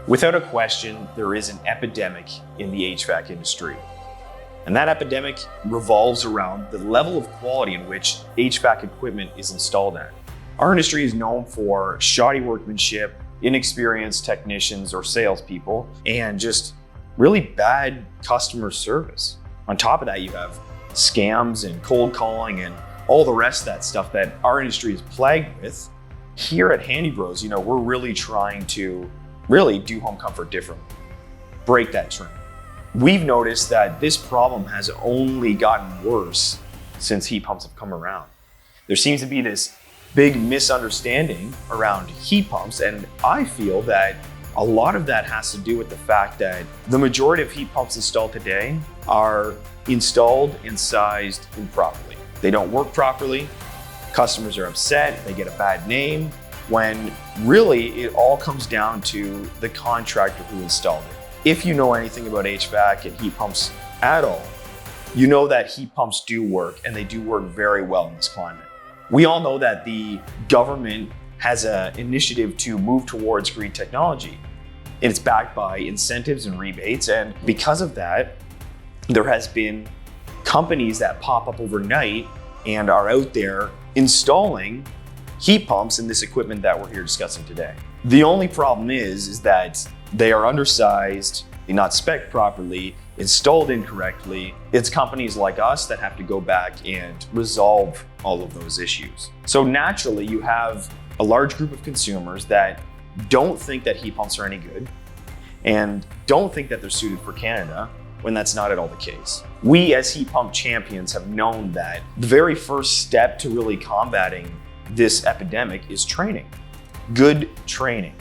Without a question, there is an epidemic in the HVAC industry. And that epidemic revolves around the level of quality in which HVAC equipment is installed at. Our industry is known for shoddy workmanship, inexperienced technicians or salespeople, and just really bad customer service. On top of that, you have scams and cold calling and all the rest of that stuff that our industry is plagued with. Here at Handy Bros, we're really trying to do home comfort differently, break that trend. We've noticed that this problem has only gotten worse since heat pumps have come around. There seems to be this big misunderstanding around heat pumps, and I feel that a lot of that has to do with the fact that the majority of heat pumps installed today are installed and sized improperly. They don't work properly, customers are upset, they get a bad name, when really it all comes down to the contractor who installed it. If you know anything about HVAC and heat pumps at all, you know that heat pumps do work, and they do work very well in this climate. We all know that the government has an initiative to move towards green technology. It's backed by incentives and rebates, and because of that, there has been companies that pop up overnight and are out there installing heat pumps and this equipment that we're here discussing today. The only problem is that they are undersized, they're not spec'd properly, installed incorrectly. It's companies like us that have to go back and resolve all of those issues. So naturally, you have a large group of consumers that don't think that heat pumps are any good and don't think that they're suited for Canada, when that's not at all the case. We as heat pump champions have known that the very first step to really combating this epidemic is training. Good training,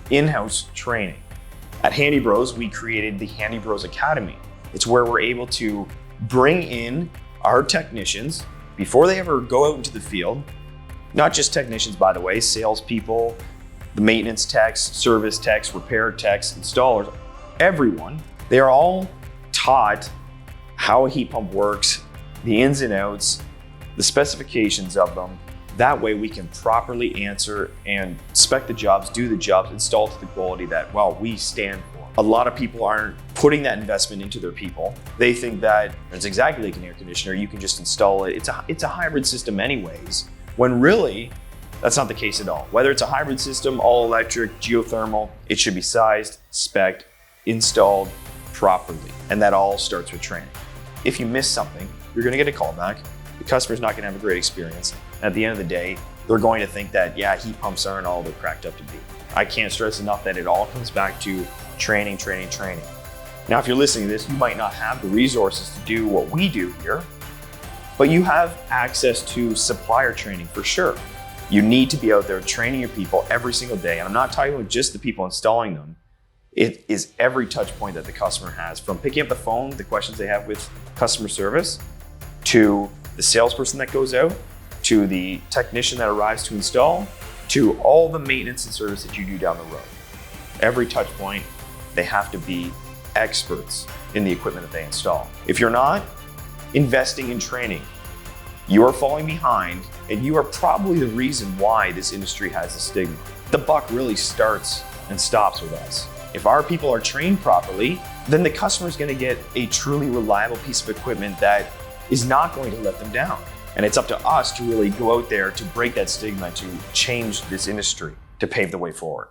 in-house training. At Handy Bros, we created the Handy Bros Academy. It's where we're able to bring in our technicians before they ever go out into the field. Not just technicians, by the way, salespeople, the maintenance techs, service techs, repair techs, installers, everyone. They are all taught how a heat pump works, the ins and outs, the specifications of them. That way we can properly answer and spec the jobs, do the jobs, install to the quality that, we stand for. A lot of people aren't putting that investment into their people. They think that it's exactly like an air conditioner, you can just install it. It's a hybrid system anyways, when really, that's not the case at all. Whether it's a hybrid system, all electric, geothermal, it should be sized, spec'd, installed properly. And that all starts with training. If you miss something, you're gonna get a call back. The customer's not gonna have a great experience. And at the end of the day, they're going to think that, heat pumps aren't all they're cracked up to be. I can't stress enough that it all comes back to training, training, training. Now, if you're listening to this, you might not have the resources to do what we do here, but you have access to supplier training for sure. You need to be out there training your people every single day. And I'm not talking about just the people installing them. It is every touch point that the customer has, from picking up the phone, the questions they have with customer service, to the salesperson that goes out, to the technician that arrives to install, to all the maintenance and service that you do down the road. Every touch point, they have to be experts in the equipment that they install. If you're not investing in training, you are falling behind, and you are probably the reason why this industry has a stigma. The buck really starts and stops with us. If our people are trained properly, then the customer is going to get a truly reliable piece of equipment that is not going to let them down. And it's up to us to really go out there to break that stigma, to change this industry, to pave the way forward.